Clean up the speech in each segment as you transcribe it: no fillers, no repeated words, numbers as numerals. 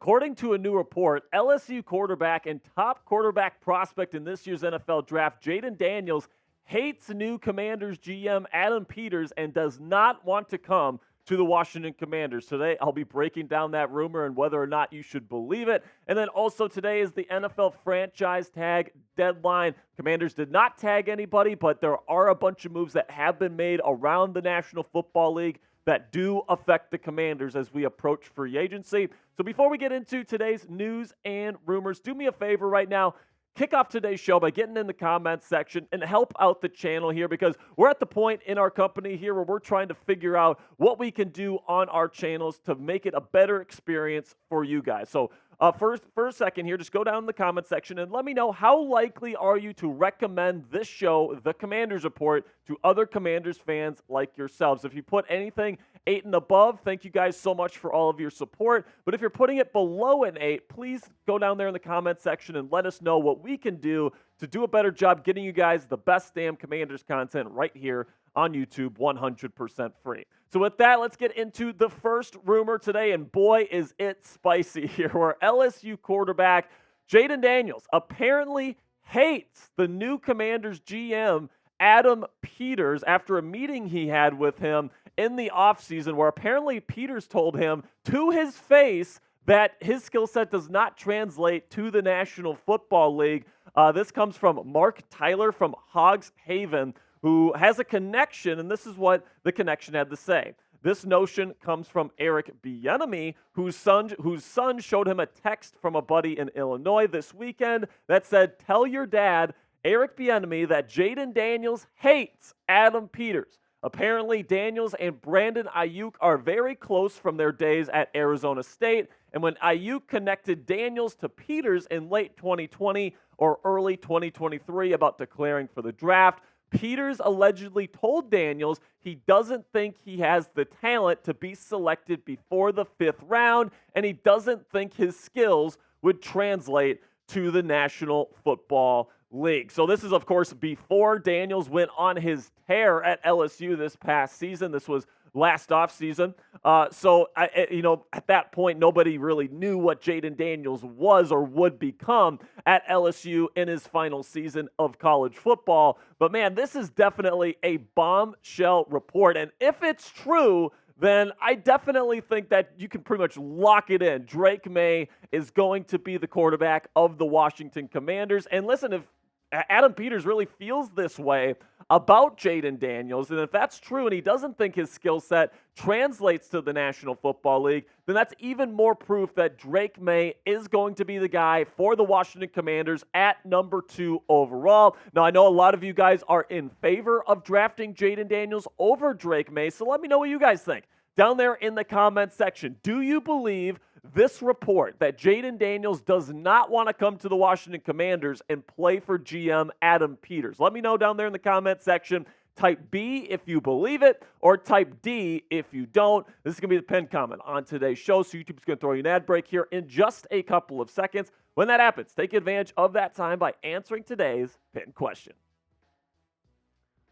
According to a new report, LSU quarterback and top quarterback prospect in this year's NFL draft, Jayden Daniels, hates new Commanders GM Adam Peters and does not want to come to the Washington Commanders. Today, I'll be breaking down that rumor and whether or not you should believe it. And then also today is the NFL franchise tag deadline. Commanders did not tag anybody, but there are a bunch of moves that have been made around the National Football League that do affect the Commanders as we approach free agency. So before we get into today's news and rumors, do me a favor right now. Kick off today's show by getting in the comments section and help out the channel here, because we're at the point in our company here where we're trying to figure out what we can do on our channels to make it a better experience for you guys. So for a second here, just go down in the comment section and let me know, how likely are you to recommend this show, The Commanders Report, to other Commanders fans like yourselves? If you put anything 8 and above, thank you guys so much for all of your support. But if you're putting it below an 8, please go down there in the comment section and let us know what we can do to do a better job getting you guys the best damn Commanders content right here on YouTube, 100% free. So with that, let's get into the first rumor today, and boy, is it spicy here, where LSU quarterback Jayden Daniels apparently hates the new Commanders GM Adam Peters after a meeting he had with him in the offseason, where apparently Peters told him to his face that his skill set does not translate to the National Football League. This comes from Mark Tyler from Hogs Haven, who has a connection, and this is what the connection had to say. This notion comes from Eric Bieniemy, whose son showed him a text from a buddy in Illinois this weekend that said, "Tell your dad, Eric Bieniemy, that Jayden Daniels hates Adam Peters." Apparently, Daniels and Brandon Ayuk are very close from their days at Arizona State, and when Ayuk connected Daniels to Peters in late 2020 or early 2023 about declaring for the draft, Peters allegedly told Daniels he doesn't think he has the talent to be selected before the 5th round, and he doesn't think his skills would translate to the National Football League. So this is, of course, before Daniels went on his tear at LSU this past season. This was last offseason. At that point, nobody really knew what Jayden Daniels was or would become at LSU in his final season of college football. But man, this is definitely a bombshell report. And if it's true, then I definitely think that you can pretty much lock it in. Drake May is going to be the quarterback of the Washington Commanders. And listen, if Adam Peters really feels this way about Jayden Daniels, and if that's true and he doesn't think his skill set translates to the National Football League, then that's even more proof that Drake May is going to be the guy for the Washington Commanders at number 2 overall. Now, I know a lot of you guys are in favor of drafting Jayden Daniels over Drake May, so let me know what you guys think down there in the comment section. Do you believe this report that Jayden Daniels does not want to come to the Washington Commanders and play for GM Adam Peters? Let me know down there in the comment section. Type B if you believe it, or type D if you don't. This is going to be the pinned comment on today's show, so YouTube's going to throw you an ad break here in just a couple of seconds. When that happens, take advantage of that time by answering today's pinned question.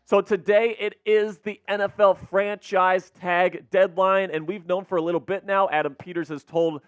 So today it is the NFL franchise tag deadline, and we've known for a little bit now, Adam Peters has told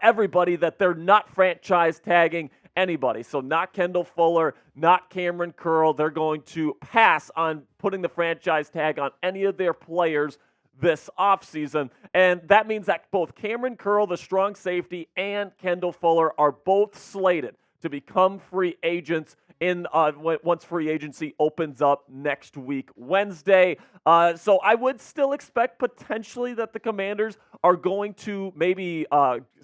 everybody that they're not franchise tagging anybody. So not Kendall Fuller, not Cameron Curl. They're going to pass on putting the franchise tag on any of their players this offseason. And that means that both Cameron Curl, the strong safety, and Kendall Fuller are both slated to become free agents once free agency opens up next week, Wednesday. So I would still expect potentially that the Commanders are going to maybe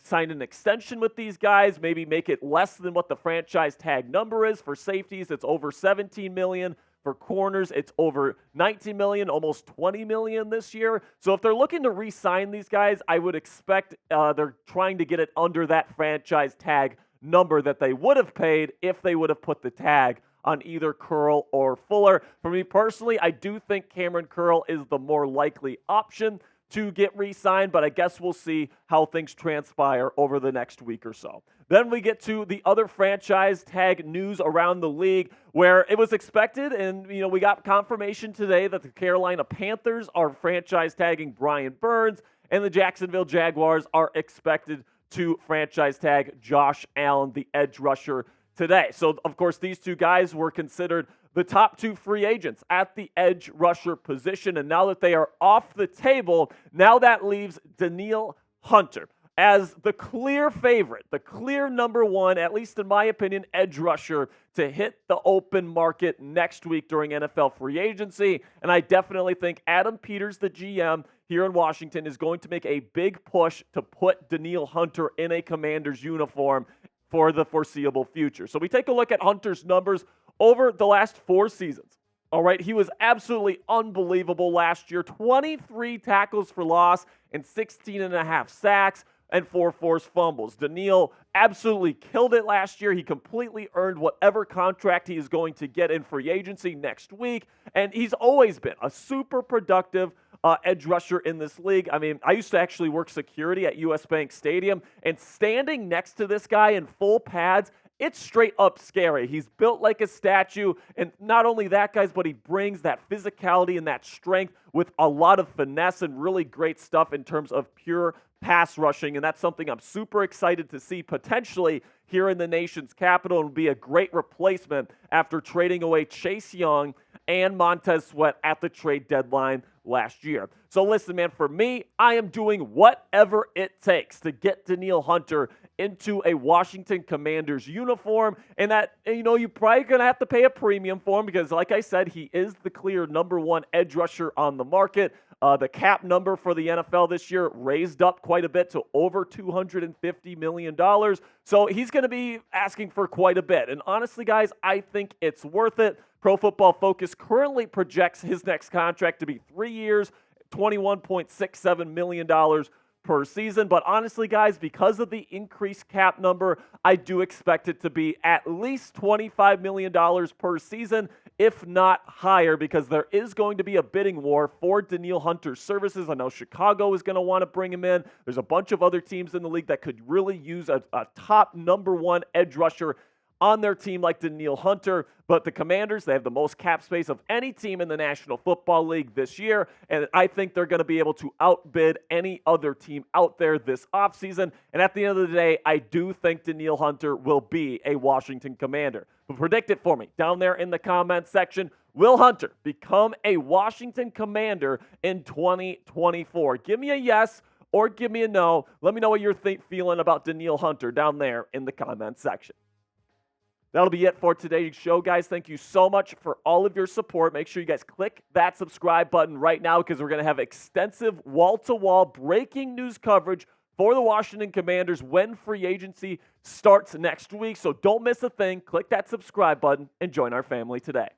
sign an extension with these guys, maybe make it less than what the franchise tag number is. For safeties, it's over $17 million. For corners, it's over $19 million, almost $20 million this year. So if they're looking to re-sign these guys, I would expect they're trying to get it under that franchise tag number that they would have paid if they would have put the tag on either Curl or Fuller. For me personally, I do think Cameron Curl is the more likely option to get re-signed, but I guess we'll see how things transpire over the next week or so. Then we get to the other franchise tag news around the league, where it was expected, and we got confirmation today that the Carolina Panthers are franchise tagging Brian Burns, and the Jacksonville Jaguars are expected to franchise tag Josh Allen, the edge rusher, today. So, of course, these two guys were considered the top two free agents at the edge rusher position. And now that they are off the table, now that leaves Danielle Hunter as the clear favorite, the clear number one, at least in my opinion, edge rusher to hit the open market next week during NFL free agency. And I definitely think Adam Peters, the GM here in Washington, is going to make a big push to put Danielle Hunter in a Commander's uniform for the foreseeable future. So we take a look at Hunter's numbers over the last 4 seasons. All right, he was absolutely unbelievable last year. 23 tackles for loss and 16 and a half sacks and 4 forced fumbles. Danielle absolutely killed it last year. He completely earned whatever contract he is going to get in free agency next week. And he's always been a super productive edge rusher in this league. I mean, I used to actually work security at US Bank Stadium, and standing next to this guy in full pads, it's straight up scary. He's built like a statue, and not only that, guys, but he brings that physicality and that strength with a lot of finesse and really great stuff in terms of pure pass rushing, and that's something I'm super excited to see potentially here in the nation's capital, and will be a great replacement after trading away Chase Young and Montez Sweat at the trade deadline last year. So listen, man, for me, I am doing whatever it takes to get Danielle Hunter into a Washington Commanders uniform, and that, you're probably going to have to pay a premium for him because, like I said, he is the clear number one edge rusher on the market. The cap number for the NFL this year raised up quite a bit to over $250 million. So he's going to be asking for quite a bit. And honestly, guys, I think it's worth it. Pro Football Focus currently projects his next contract to be 3 years, $21.67 million per season. But honestly, guys, because of the increased cap number, I do expect it to be at least $25 million per season, if not higher, because there is going to be a bidding war for Danielle Hunter's services. I know Chicago is going to want to bring him in. There's a bunch of other teams in the league that could really use a top number one edge rusher on their team like Danielle Hunter. But the Commanders, they have the most cap space of any team in the National Football League this year, and I think they're going to be able to outbid any other team out there this offseason. And at the end of the day, I do think Danielle Hunter will be a Washington Commander. But predict it for me down there in the comment section. Will Hunter become a Washington Commander in 2024? Give me a yes or give me a no. Let me know what you're feeling about Danielle Hunter down there in the comment section. That'll be it for today's show, guys. Thank you so much for all of your support. Make sure you guys click that subscribe button right now because we're going to have extensive wall-to-wall breaking news coverage for the Washington Commanders when free agency starts next week. So don't miss a thing. Click that subscribe button and join our family today.